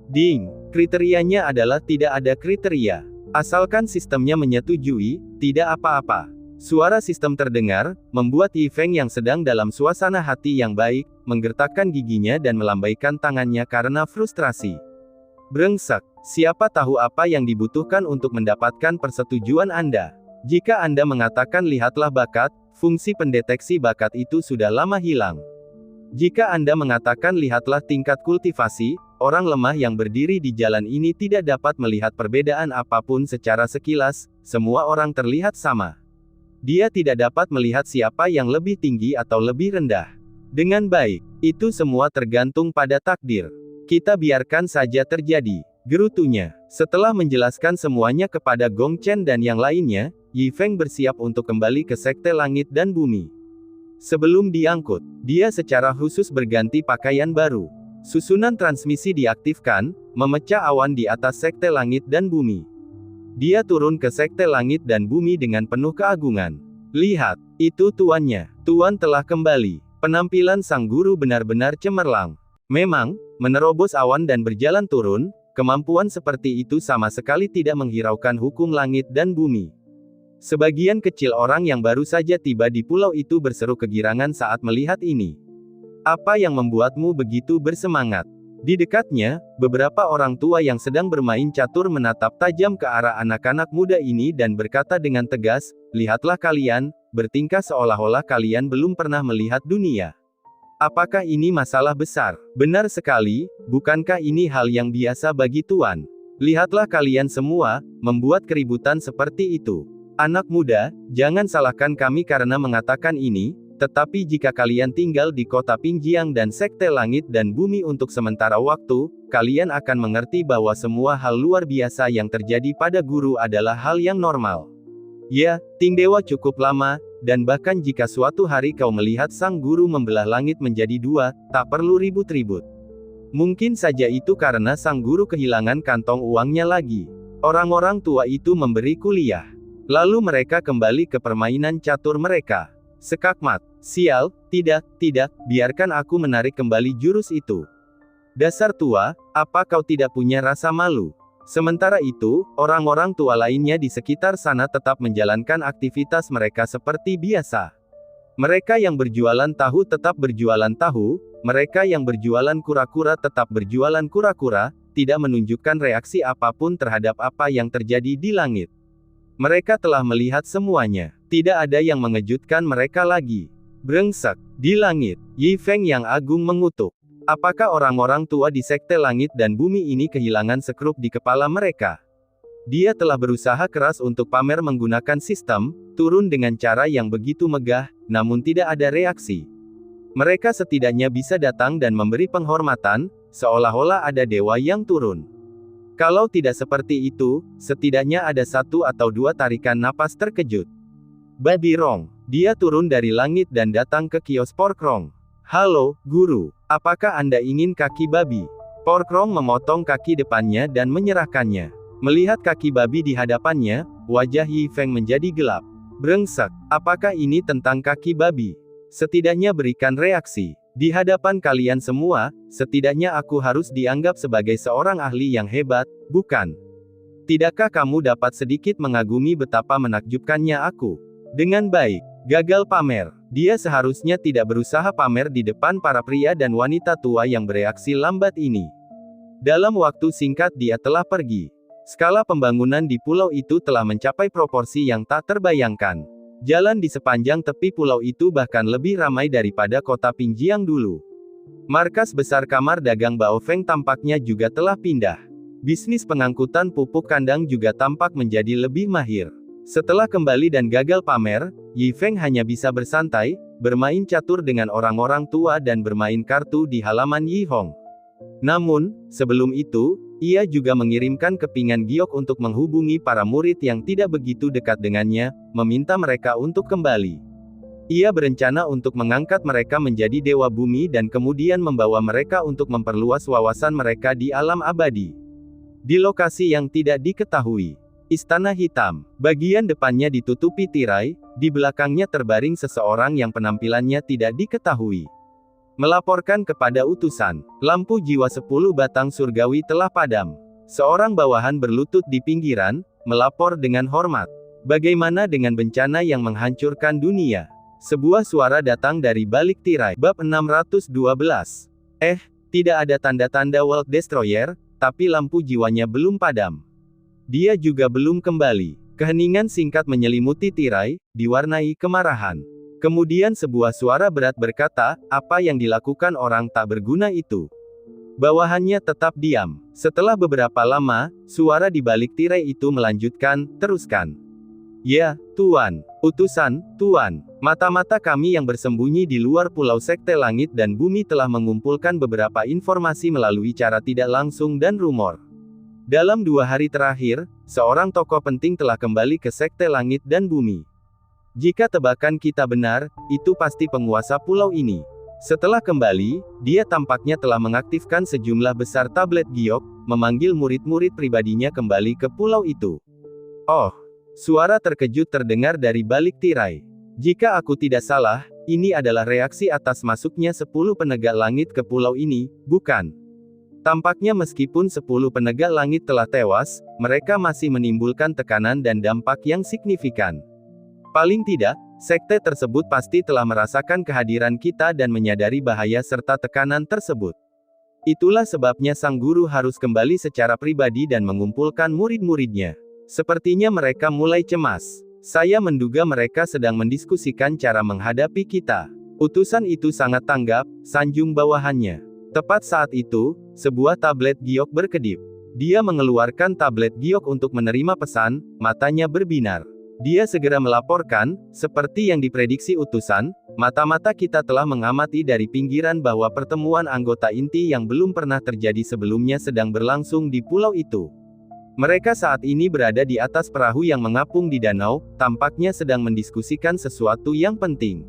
Ding, kriterianya adalah tidak ada kriteria. Asalkan sistemnya menyetujui, tidak apa-apa. Suara sistem terdengar, membuat Yi Feng yang sedang dalam suasana hati yang baik, menggertakkan giginya dan melambaikan tangannya karena frustrasi. Brengsek, siapa tahu apa yang dibutuhkan untuk mendapatkan persetujuan Anda? Jika Anda mengatakan lihatlah bakat, fungsi pendeteksi bakat itu sudah lama hilang. Jika Anda mengatakan lihatlah tingkat kultivasi, orang lemah yang berdiri di jalan ini tidak dapat melihat perbedaan apapun secara sekilas, semua orang terlihat sama. Dia tidak dapat melihat siapa yang lebih tinggi atau lebih rendah. Dengan baik, itu semua tergantung pada takdir. Kita biarkan saja terjadi, gerutunya. Setelah menjelaskan semuanya kepada Gong Chen dan yang lainnya, Yi Feng bersiap untuk kembali ke Sekte Langit dan Bumi. Sebelum diangkut, dia secara khusus berganti pakaian baru. Susunan transmisi diaktifkan, memecah awan di atas Sekte Langit dan Bumi. Dia turun ke Sekte Langit dan Bumi dengan penuh keagungan. Lihat, itu tuannya. Tuan telah kembali. Penampilan sang guru benar-benar cemerlang. Memang, menerobos awan dan berjalan turun, kemampuan seperti itu sama sekali tidak menghiraukan hukum langit dan bumi. Sebagian kecil orang yang baru saja tiba di pulau itu berseru kegirangan saat melihat ini. Apa yang membuatmu begitu bersemangat? Di dekatnya, beberapa orang tua yang sedang bermain catur menatap tajam ke arah anak-anak muda ini dan berkata dengan tegas, lihatlah kalian, bertingkah seolah-olah kalian belum pernah melihat dunia. Apakah ini masalah besar? Benar sekali, bukankah ini hal yang biasa bagi Tuan? Lihatlah kalian semua, membuat keributan seperti itu. Anak muda, jangan salahkan kami karena mengatakan ini, tetapi jika kalian tinggal di kota Pingjiang dan Sekte Langit dan Bumi untuk sementara waktu, kalian akan mengerti bahwa semua hal luar biasa yang terjadi pada guru adalah hal yang normal. Ya, Ting Dewa cukup lama, dan bahkan jika suatu hari kau melihat sang guru membelah langit menjadi dua, tak perlu ribut-ribut. Mungkin saja itu karena sang guru kehilangan kantong uangnya lagi. Orang-orang tua itu memberi kuliah. Lalu mereka kembali ke permainan catur mereka. Sekakmat. Sial, tidak, biarkan aku menarik kembali jurus itu. Dasar tua, apa kau tidak punya rasa malu? Sementara itu, orang-orang tua lainnya di sekitar sana tetap menjalankan aktivitas mereka seperti biasa. Mereka yang berjualan tahu tetap berjualan tahu, mereka yang berjualan kura-kura tetap berjualan kura-kura, tidak menunjukkan reaksi apapun terhadap apa yang terjadi di langit. Mereka telah melihat semuanya. Tidak ada yang mengejutkan mereka lagi. Brengsek. Di langit, Yi Feng yang agung mengutuk. Apakah orang-orang tua di Sekte Langit dan Bumi ini kehilangan sekrup di kepala mereka? Dia telah berusaha keras untuk pamer menggunakan sistem turun dengan cara yang begitu megah, namun tidak ada reaksi. Mereka setidaknya bisa datang dan memberi penghormatan, seolah-olah ada dewa yang turun. Kalau tidak seperti itu, setidaknya ada satu atau dua tarikan napas terkejut. Babi Rong, dia turun dari langit dan datang ke kios Porkrong. Halo, Guru, apakah Anda ingin kaki babi? Porkrong memotong kaki depannya dan menyerahkannya. Melihat kaki babi di hadapannya, wajah Yi Feng menjadi gelap. Brengsek, apakah ini tentang kaki babi? Setidaknya berikan reaksi. Di hadapan kalian semua, setidaknya aku harus dianggap sebagai seorang ahli yang hebat, bukan? Tidakkah kamu dapat sedikit mengagumi betapa menakjubkannya aku? Dengan baik, gagal pamer. Dia seharusnya tidak berusaha pamer di depan para pria dan wanita tua yang bereaksi lambat ini. Dalam waktu singkat dia telah pergi. Skala pembangunan di pulau itu telah mencapai proporsi yang tak terbayangkan. Jalan di sepanjang tepi pulau itu bahkan lebih ramai daripada kota Pingjiang dulu. Markas besar kamar dagang Baofeng tampaknya juga telah pindah. Bisnis pengangkutan pupuk kandang juga tampak menjadi lebih mahir. Setelah kembali dan gagal pamer, Yi Feng hanya bisa bersantai, bermain catur dengan orang-orang tua dan bermain kartu di halaman Yi Hong. Namun, sebelum itu, ia juga mengirimkan kepingan giok untuk menghubungi para murid yang tidak begitu dekat dengannya, meminta mereka untuk kembali. Ia berencana untuk mengangkat mereka menjadi dewa bumi dan kemudian membawa mereka untuk memperluas wawasan mereka di alam abadi. Di lokasi yang tidak diketahui. Istana Hitam. Bagian depannya ditutupi tirai, di belakangnya terbaring seseorang yang penampilannya tidak diketahui. Melaporkan kepada utusan, lampu jiwa 10 batang surgawi telah padam. Seorang bawahan berlutut di pinggiran, melapor dengan hormat. Bagaimana dengan bencana yang menghancurkan dunia? Sebuah suara datang dari balik tirai. Bab 612. Tidak ada tanda-tanda World Destroyer, tapi lampu jiwanya belum padam. Dia juga belum kembali. Keheningan singkat menyelimuti tirai, diwarnai kemarahan. Kemudian sebuah suara berat berkata, apa yang dilakukan orang tak berguna itu? Bawahannya tetap diam. Setelah beberapa lama, suara di balik tirai itu melanjutkan, teruskan. Ya, Tuan. Utusan, Tuan. Mata-mata kami yang bersembunyi di luar Pulau Sekte Langit dan Bumi telah mengumpulkan beberapa informasi melalui cara tidak langsung dan rumor. Dalam 2 hari terakhir, seorang tokoh penting telah kembali ke Sekte Langit dan Bumi. Jika tebakan kita benar, itu pasti penguasa pulau ini. Setelah kembali, dia tampaknya telah mengaktifkan sejumlah besar tablet giok, memanggil murid-murid pribadinya kembali ke pulau itu. Oh, suara terkejut terdengar dari balik tirai. Jika aku tidak salah, ini adalah reaksi atas masuknya 10 penegak langit ke pulau ini, bukan? Tampaknya meskipun 10 penegak langit telah tewas, mereka masih menimbulkan tekanan dan dampak yang signifikan. Paling tidak, sekte tersebut pasti telah merasakan kehadiran kita dan menyadari bahaya serta tekanan tersebut. Itulah sebabnya sang guru harus kembali secara pribadi dan mengumpulkan murid-muridnya. Sepertinya mereka mulai cemas. Saya menduga mereka sedang mendiskusikan cara menghadapi kita. Utusan itu sangat tanggap, sanjung bawahannya. Tepat saat itu, sebuah tablet giok berkedip. Dia mengeluarkan tablet giok untuk menerima pesan, matanya berbinar. Dia segera melaporkan, seperti yang diprediksi utusan, mata-mata kita telah mengamati dari pinggiran bahwa pertemuan anggota inti yang belum pernah terjadi sebelumnya sedang berlangsung di pulau itu. Mereka saat ini berada di atas perahu yang mengapung di danau, tampaknya sedang mendiskusikan sesuatu yang penting.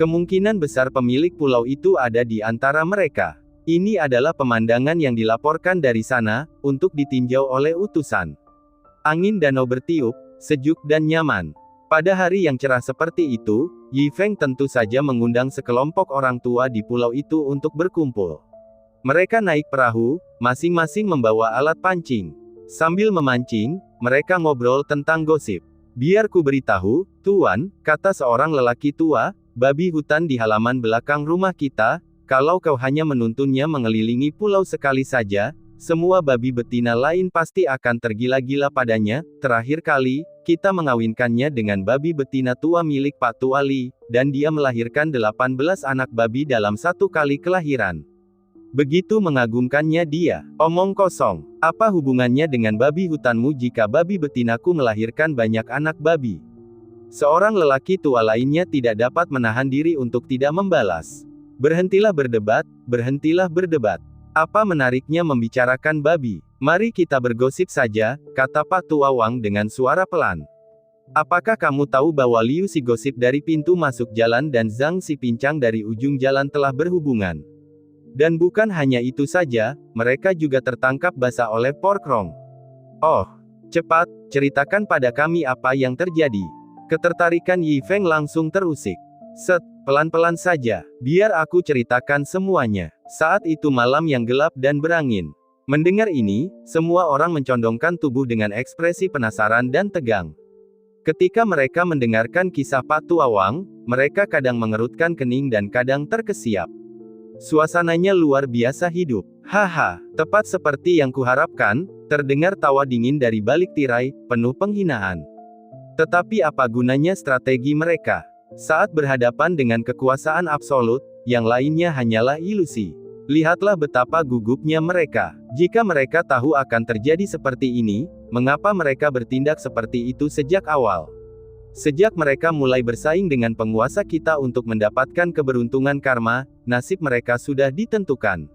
Kemungkinan besar pemilik pulau itu ada di antara mereka. Ini adalah pemandangan yang dilaporkan dari sana, untuk ditinjau oleh utusan. Angin danau bertiup, sejuk dan nyaman. Pada hari yang cerah seperti itu, Yi Feng tentu saja mengundang sekelompok orang tua di pulau itu untuk berkumpul. Mereka naik perahu, masing-masing membawa alat pancing. Sambil memancing, mereka ngobrol tentang gosip. Biar ku beritahu, Tuan, kata seorang lelaki tua, babi hutan di halaman belakang rumah kita, kalau kau hanya menuntunnya mengelilingi pulau sekali saja, semua babi betina lain pasti akan tergila-gila padanya. Terakhir kali, kita mengawinkannya dengan babi betina tua milik Pak Tuali, dan dia melahirkan 18 anak babi dalam satu kali kelahiran. Begitu mengagumkannya dia. Omong kosong. Apa hubungannya dengan babi hutanmu jika babi betinaku melahirkan banyak anak babi? Seorang lelaki tua lainnya tidak dapat menahan diri untuk tidak membalas. Berhentilah berdebat, berhentilah berdebat. Apa menariknya membicarakan babi? Mari kita bergosip saja, kata Pak Tua Wang dengan suara pelan. Apakah kamu tahu bahwa Liu si gosip dari pintu masuk jalan dan Zhang si pincang dari ujung jalan telah berhubungan? Dan bukan hanya itu saja, mereka juga tertangkap basah oleh Porkrong. Oh, cepat, ceritakan pada kami apa yang terjadi. Ketertarikan Yi Feng langsung terusik. Set, pelan-pelan saja, biar aku ceritakan semuanya. Saat itu malam yang gelap dan berangin. Mendengar ini, semua orang mencondongkan tubuh dengan ekspresi penasaran dan tegang. Ketika mereka mendengarkan kisah Pak Tua Wang, mereka kadang mengerutkan kening dan kadang terkesiap. Suasananya luar biasa hidup. Haha, tepat seperti yang kuharapkan, terdengar tawa dingin dari balik tirai, penuh penghinaan. Tetapi apa gunanya strategi mereka? Saat berhadapan dengan kekuasaan absolut, yang lainnya hanyalah ilusi. Lihatlah betapa gugupnya mereka. Jika mereka tahu akan terjadi seperti ini, mengapa mereka bertindak seperti itu sejak awal? Sejak mereka mulai bersaing dengan penguasa kita untuk mendapatkan keberuntungan karma, nasib mereka sudah ditentukan.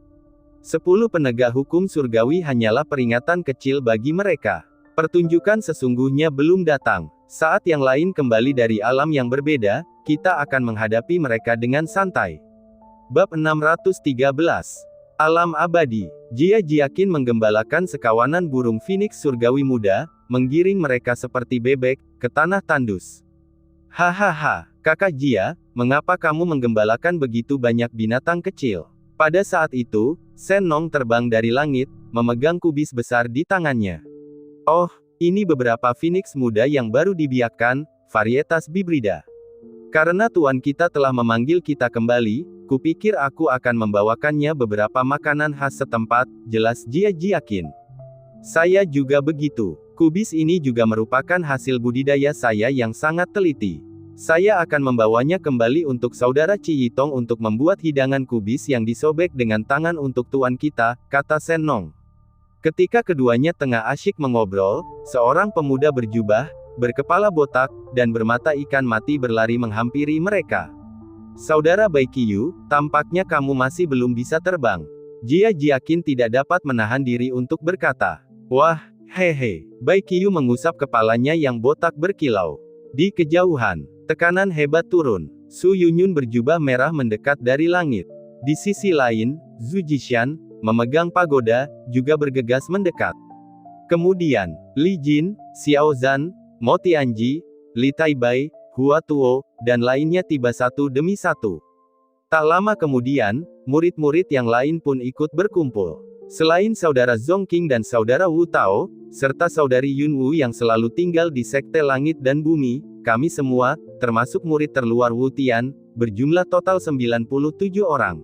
10 penegak hukum surgawi hanyalah peringatan kecil bagi mereka. Pertunjukan sesungguhnya belum datang. Saat yang lain kembali dari alam yang berbeda, kita akan menghadapi mereka dengan santai. Bab 613. Alam Abadi. Jia Jiakin menggembalakan sekawanan burung phoenix surgawi muda, menggiring mereka seperti bebek, ke tanah tandus. Hahaha, kakak Jia, mengapa kamu menggembalakan begitu banyak binatang kecil? Pada saat itu, Shen Nong terbang dari langit, memegang kubis besar di tangannya. Oh, ini beberapa phoenix muda yang baru dibiakkan, varietas bibrida. Karena Tuan kita telah memanggil kita kembali, kupikir aku akan membawakannya beberapa makanan khas setempat, jelas Jia Jiakin. Saya juga begitu. Kubis ini juga merupakan hasil budidaya saya yang sangat teliti. Saya akan membawanya kembali untuk saudara Ci Yitong untuk membuat hidangan kubis yang disobek dengan tangan untuk tuan kita, kata Shen Nong. Ketika keduanya tengah asyik mengobrol, seorang pemuda berjubah, berkepala botak, dan bermata ikan mati berlari menghampiri mereka. Saudara Bai Qiu, tampaknya kamu masih belum bisa terbang. Jia Jiakin tidak dapat menahan diri untuk berkata. Wah, hehe. Bai Qiu mengusap kepalanya yang botak berkilau. Di kejauhan, tekanan hebat turun. Su Yunyun berjubah merah mendekat dari langit. Di sisi lain, Zhu Jishan, memegang pagoda, juga bergegas mendekat. Kemudian, Li Jin, Xiao Zhan, Mo Tianji, Li Taibai, Hua Tuo, dan lainnya tiba satu demi satu. Tak lama kemudian, murid-murid yang lain pun ikut berkumpul. Selain saudara Zhong Qing dan saudara Wu Tao, serta saudari Yun Wu yang selalu tinggal di Sekte Langit dan Bumi, kami semua, termasuk murid terluar Wu Tian, berjumlah total 97 orang.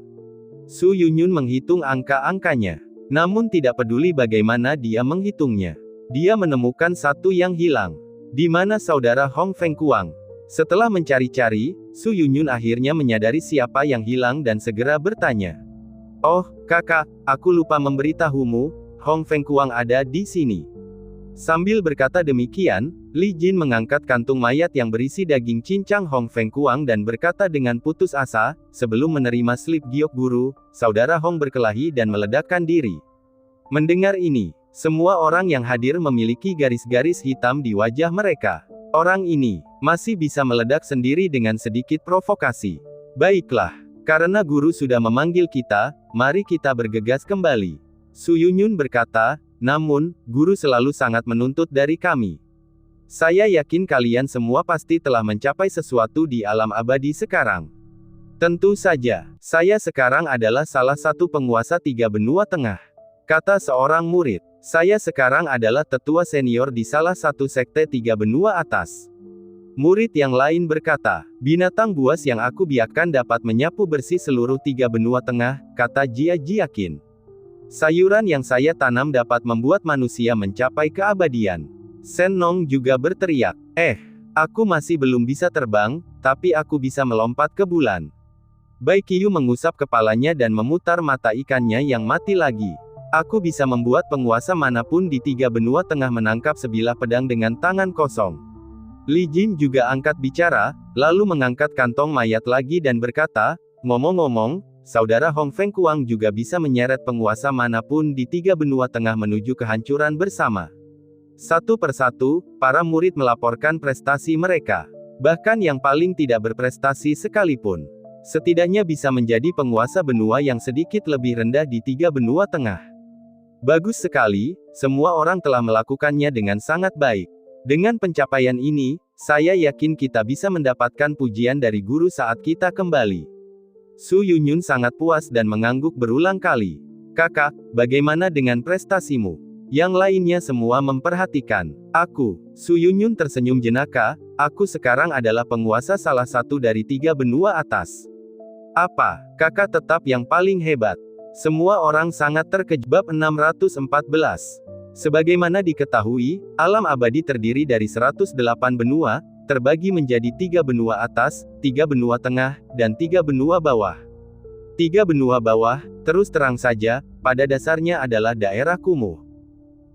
Su Yunyun menghitung angka-angkanya. Namun tidak peduli bagaimana dia menghitungnya. Dia menemukan satu yang hilang. Di mana saudara Hong Feng Kuang? Setelah mencari-cari, Su Yunyun akhirnya menyadari siapa yang hilang dan segera bertanya. Oh, kakak, aku lupa memberitahumu, Hong Feng Kuang ada di sini. Sambil berkata demikian, Li Jin mengangkat kantung mayat yang berisi daging cincang Hong Feng Kuang dan berkata dengan putus asa, sebelum menerima slip giok guru, saudara Hong berkelahi dan meledakkan diri. Mendengar ini, semua orang yang hadir memiliki garis-garis hitam di wajah mereka. Orang ini masih bisa meledak sendiri dengan sedikit provokasi. Baiklah, karena guru sudah memanggil kita, mari kita bergegas kembali. Su Yunyun berkata, namun, guru selalu sangat menuntut dari kami. Saya yakin kalian semua pasti telah mencapai sesuatu di alam abadi sekarang. Tentu saja, saya sekarang adalah salah satu penguasa 3 benua tengah. Kata seorang murid, saya sekarang adalah tetua senior di salah satu sekte 3 benua atas. Murid yang lain berkata, binatang buas yang aku biarkan dapat menyapu bersih seluruh 3 benua tengah, kata Jia Jiakin. Sayuran yang saya tanam dapat membuat manusia mencapai keabadian. Shen Nong juga berteriak. Aku masih belum bisa terbang, tapi aku bisa melompat ke bulan. Bai Qiu mengusap kepalanya dan memutar mata ikannya yang mati lagi. Aku bisa membuat penguasa manapun di 3 benua tengah menangkap sebilah pedang dengan tangan kosong. Li Jin juga angkat bicara, lalu mengangkat kantong mayat lagi dan berkata, ngomong-ngomong, Saudara Hong Feng Kuang juga bisa menyeret penguasa manapun di 3 benua tengah menuju kehancuran bersama. Satu persatu, para murid melaporkan prestasi mereka. Bahkan yang paling tidak berprestasi sekalipun. Setidaknya bisa menjadi penguasa benua yang sedikit lebih rendah di 3 benua tengah. Bagus sekali, semua orang telah melakukannya dengan sangat baik. Dengan pencapaian ini, saya yakin kita bisa mendapatkan pujian dari guru saat kita kembali. Su Yunyun sangat puas dan mengangguk berulang kali. Kakak, bagaimana dengan prestasimu? Yang lainnya semua memperhatikan. Su Yunyun tersenyum jenaka, aku sekarang adalah penguasa salah satu dari 3 benua atas. Apa, kakak tetap yang paling hebat? Semua orang sangat terkejut. Bab 614. Sebagaimana diketahui, alam abadi terdiri dari 108 benua, terbagi menjadi 3 benua atas, 3 benua tengah, dan 3 benua bawah. 3 benua bawah, terus terang saja, pada dasarnya adalah daerah kumuh.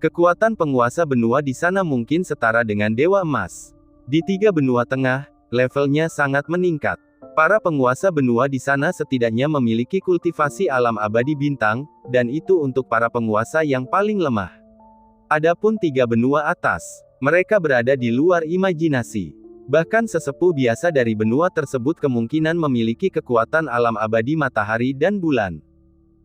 Kekuatan penguasa benua di sana mungkin setara dengan Dewa Emas. Di 3 benua tengah, levelnya sangat meningkat. Para penguasa benua di sana setidaknya memiliki kultivasi alam abadi bintang, dan itu untuk para penguasa yang paling lemah. Adapun 3 benua atas, mereka berada di luar imajinasi. Bahkan sesepuh biasa dari benua tersebut kemungkinan memiliki kekuatan alam abadi matahari dan bulan.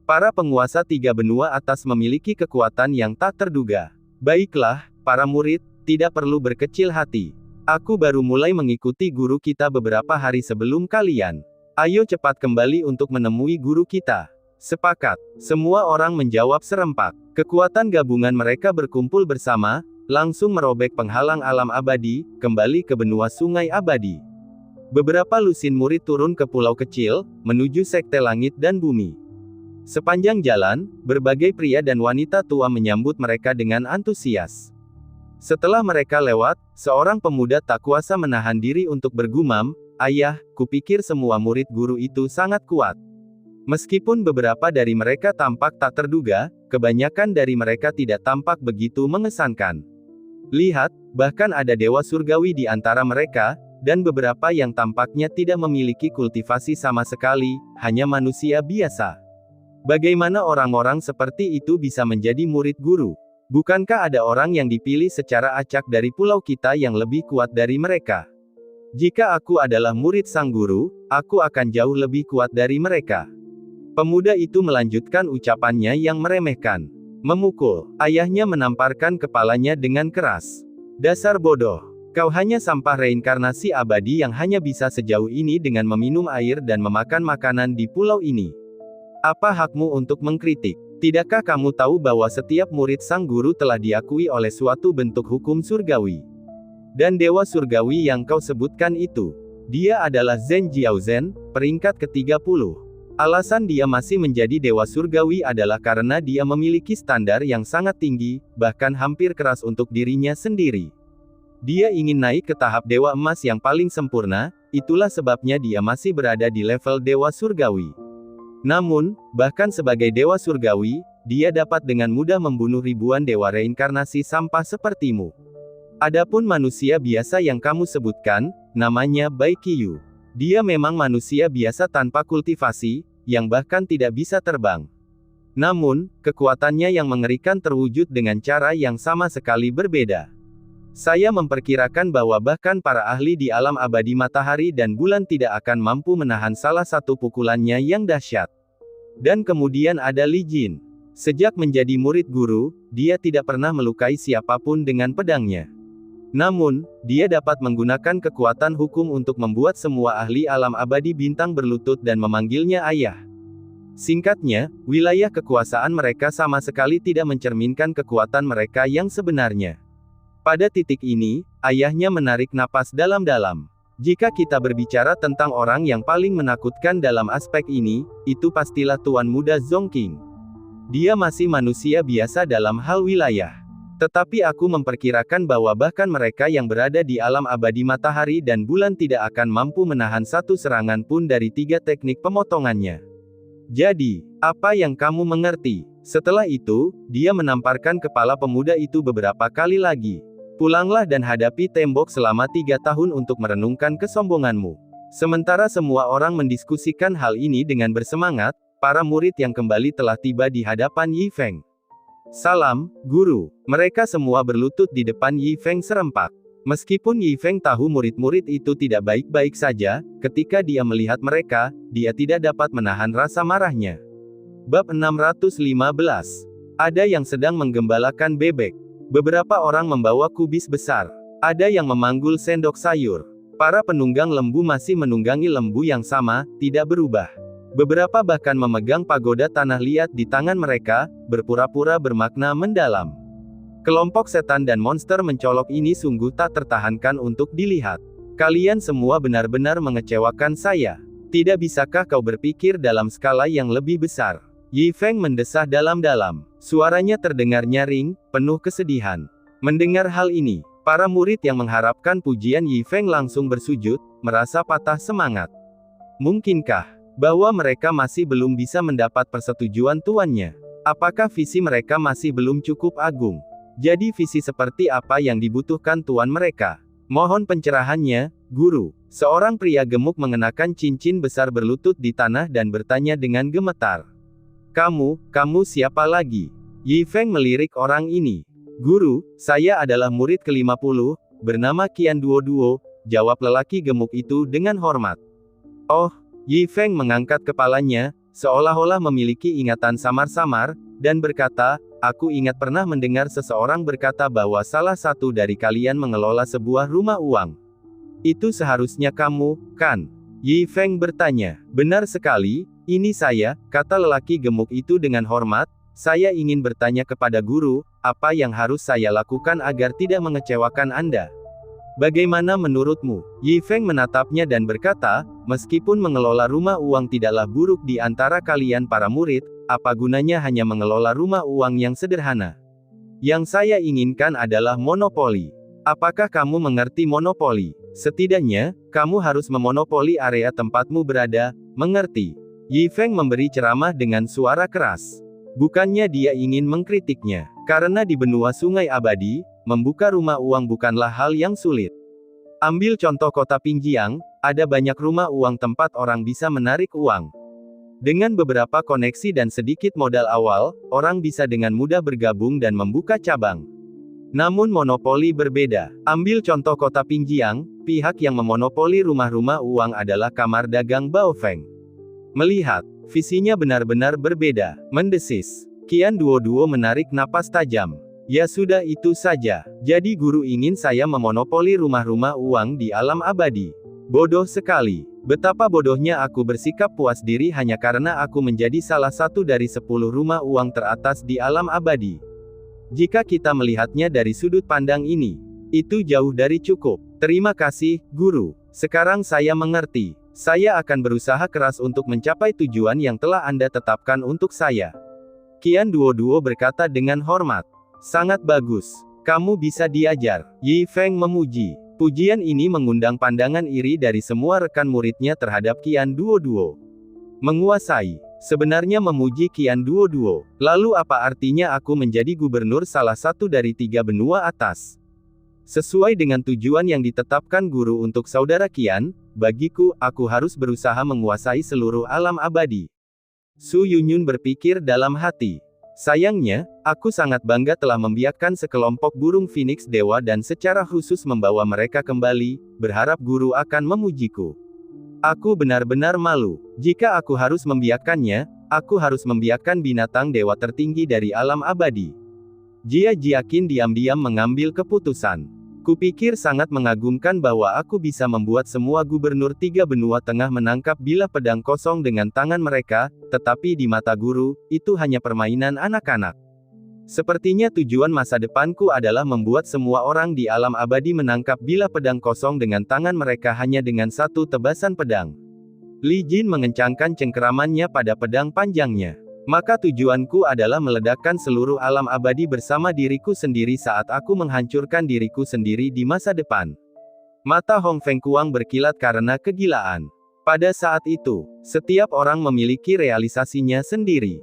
Para penguasa 3 benua atas memiliki kekuatan yang tak terduga. Baiklah, para murid, tidak perlu berkecil hati. Aku baru mulai mengikuti guru kita beberapa hari sebelum kalian. Ayo cepat kembali untuk menemui guru kita. Sepakat. Semua orang menjawab serempak. Kekuatan gabungan mereka berkumpul bersama, langsung merobek penghalang alam abadi, kembali ke benua sungai abadi. Beberapa lusin murid turun ke pulau kecil, menuju sekte langit dan bumi. Sepanjang jalan, berbagai pria dan wanita tua menyambut mereka dengan antusias. Setelah mereka lewat, seorang pemuda tak kuasa menahan diri untuk bergumam, "Ayah, kupikir semua murid guru itu sangat kuat." Meskipun beberapa dari mereka tampak tak terduga, kebanyakan dari mereka tidak tampak begitu mengesankan. Lihat, bahkan ada dewa surgawi di antara mereka, dan beberapa yang tampaknya tidak memiliki kultivasi sama sekali, hanya manusia biasa. Bagaimana orang-orang seperti itu bisa menjadi murid guru? Bukankah ada orang yang dipilih secara acak dari pulau kita yang lebih kuat dari mereka? Jika aku adalah murid sang guru, aku akan jauh lebih kuat dari mereka. Pemuda itu melanjutkan ucapannya yang meremehkan. Memukul. Ayahnya menamparkan kepalanya dengan keras. Dasar bodoh. Kau hanya sampah reinkarnasi abadi yang hanya bisa sejauh ini dengan meminum air dan memakan makanan di pulau ini. Apa hakmu untuk mengkritik? Tidakkah kamu tahu bahwa setiap murid sang guru telah diakui oleh suatu bentuk hukum surgawi? Dan dewa surgawi yang kau sebutkan itu, dia adalah Zhen Jiaozhen, peringkat ke-30. Alasan dia masih menjadi dewa surgawi adalah karena dia memiliki standar yang sangat tinggi, bahkan hampir keras untuk dirinya sendiri. Dia ingin naik ke tahap dewa emas yang paling sempurna, itulah sebabnya dia masih berada di level dewa surgawi. Namun, bahkan sebagai dewa surgawi, dia dapat dengan mudah membunuh ribuan dewa reinkarnasi sampah sepertimu. Adapun manusia biasa yang kamu sebutkan, namanya Bai Qiu. Dia memang manusia biasa tanpa kultivasi, yang bahkan tidak bisa terbang. Namun, kekuatannya yang mengerikan terwujud dengan cara yang sama sekali berbeda. Saya memperkirakan bahwa bahkan para ahli di alam abadi matahari dan bulan tidak akan mampu menahan salah satu pukulannya yang dahsyat. Dan kemudian ada Li Jin. Sejak menjadi murid guru, dia tidak pernah melukai siapapun dengan pedangnya. Namun, dia dapat menggunakan kekuatan hukum untuk membuat semua ahli alam abadi bintang berlutut dan memanggilnya ayah. Singkatnya, wilayah kekuasaan mereka sama sekali tidak mencerminkan kekuatan mereka yang sebenarnya. Pada titik ini, ayahnya menarik napas dalam-dalam. Jika kita berbicara tentang orang yang paling menakutkan dalam aspek ini, itu pastilah Tuan Muda Zhongqing. Dia masih manusia biasa dalam hal wilayah. Tetapi aku memperkirakan bahwa bahkan mereka yang berada di alam abadi matahari dan bulan tidak akan mampu menahan satu serangan pun dari 3 teknik pemotongannya. Jadi, apa yang kamu mengerti? Setelah itu, dia menamparkan kepala pemuda itu beberapa kali lagi. Pulanglah dan hadapi tembok selama 3 tahun untuk merenungkan kesombonganmu. Sementara semua orang mendiskusikan hal ini dengan bersemangat, para murid yang kembali telah tiba di hadapan Yi Feng. Salam, Guru. Mereka semua berlutut di depan Yi Feng serempak. Meskipun Yi Feng tahu murid-murid itu tidak baik-baik saja, ketika dia melihat mereka, dia tidak dapat menahan rasa marahnya. Bab 615. Ada yang sedang menggembalakan bebek. Beberapa orang membawa kubis besar. Ada yang memanggul sendok sayur. Para penunggang lembu masih menunggangi lembu yang sama, tidak berubah. Beberapa bahkan memegang pagoda tanah liat di tangan mereka, berpura-pura bermakna mendalam. Kelompok setan dan monster mencolok ini sungguh tak tertahankan untuk dilihat. Kalian semua benar-benar mengecewakan saya. Tidak bisakah kau berpikir dalam skala yang lebih besar? Yi Feng mendesah dalam-dalam. Suaranya terdengar nyaring, penuh kesedihan. Mendengar hal ini, para murid yang mengharapkan pujian Yi Feng langsung bersujud, merasa patah semangat. Mungkinkah bahwa mereka masih belum bisa mendapat persetujuan tuannya? Apakah visi mereka masih belum cukup agung? Jadi visi seperti apa yang dibutuhkan tuan mereka? Mohon pencerahannya, Guru. Seorang pria gemuk mengenakan cincin besar berlutut di tanah dan bertanya dengan gemetar. Kamu siapa lagi? Yi Feng melirik orang ini. Guru, saya adalah murid ke-50, bernama Qian Duo, jawab lelaki gemuk itu dengan hormat. Oh, Yi Feng mengangkat kepalanya, seolah-olah memiliki ingatan samar-samar, dan berkata, aku ingat pernah mendengar seseorang berkata bahwa salah satu dari kalian mengelola sebuah rumah uang. Itu seharusnya kamu, kan? Yi Feng bertanya. Benar sekali, ini saya, kata lelaki gemuk itu dengan hormat. Saya ingin bertanya kepada guru, apa yang harus saya lakukan agar tidak mengecewakan Anda? Bagaimana menurutmu? Yi Feng menatapnya dan berkata, meskipun mengelola rumah uang tidaklah buruk di antara kalian para murid, apa gunanya hanya mengelola rumah uang yang sederhana? Yang saya inginkan adalah monopoli. Apakah kamu mengerti monopoli? Setidaknya, kamu harus memonopoli area tempatmu berada, mengerti? Yi Feng memberi ceramah dengan suara keras. Bukannya dia ingin mengkritiknya, karena di benua Sungai Abadi, membuka rumah uang bukanlah hal yang sulit. Ambil contoh kota Pingjiang, ada banyak rumah uang tempat orang bisa menarik uang. Dengan beberapa koneksi dan sedikit modal awal, orang bisa dengan mudah bergabung dan membuka cabang. Namun monopoli berbeda. Ambil contoh kota Pingjiang, pihak yang memonopoli rumah-rumah uang adalah kamar dagang Baofeng. Melihat visinya benar-benar berbeda, mendesis. Qian Duo menarik napas tajam. Ya sudah itu saja. Jadi guru ingin saya memonopoli rumah-rumah uang di alam abadi. Bodoh sekali. Betapa bodohnya aku bersikap puas diri hanya karena aku menjadi salah satu dari 10 rumah uang teratas di alam abadi. Jika kita melihatnya dari sudut pandang ini, itu jauh dari cukup. Terima kasih, Guru. Sekarang saya mengerti. Saya akan berusaha keras untuk mencapai tujuan yang telah Anda tetapkan untuk saya. Qian Duo berkata dengan hormat. Sangat bagus. Kamu bisa diajar. Yi Feng memuji. Pujian ini mengundang pandangan iri dari semua rekan muridnya terhadap Qian Duo. Menguasai. Sebenarnya memuji Qian Duo. Lalu apa artinya aku menjadi gubernur salah satu dari 3 benua atas? Sesuai dengan tujuan yang ditetapkan guru untuk saudara Qian, bagiku, aku harus berusaha menguasai seluruh alam abadi. Su Yunyun berpikir dalam hati. Sayangnya, aku sangat bangga telah membiarkan sekelompok burung Phoenix Dewa dan secara khusus membawa mereka kembali, berharap guru akan memujiku. Aku benar-benar malu. Jika aku harus membiarkannya, aku harus membiarkan binatang dewa tertinggi dari alam abadi. Jia Jiakin diam-diam mengambil keputusan. Kupikir sangat mengagumkan bahwa aku bisa membuat semua gubernur 3 benua tengah menangkap bilah pedang kosong dengan tangan mereka, tetapi di mata guru, itu hanya permainan anak-anak. Sepertinya tujuan masa depanku adalah membuat semua orang di alam abadi menangkap bilah pedang kosong dengan tangan mereka hanya dengan satu tebasan pedang. Li Jin mengencangkan cengkeramannya pada pedang panjangnya. Maka tujuanku adalah meledakkan seluruh alam abadi bersama diriku sendiri saat aku menghancurkan diriku sendiri di masa depan. Mata Hong Fengkuang berkilat karena kegilaan. Pada saat itu, setiap orang memiliki realisasinya sendiri.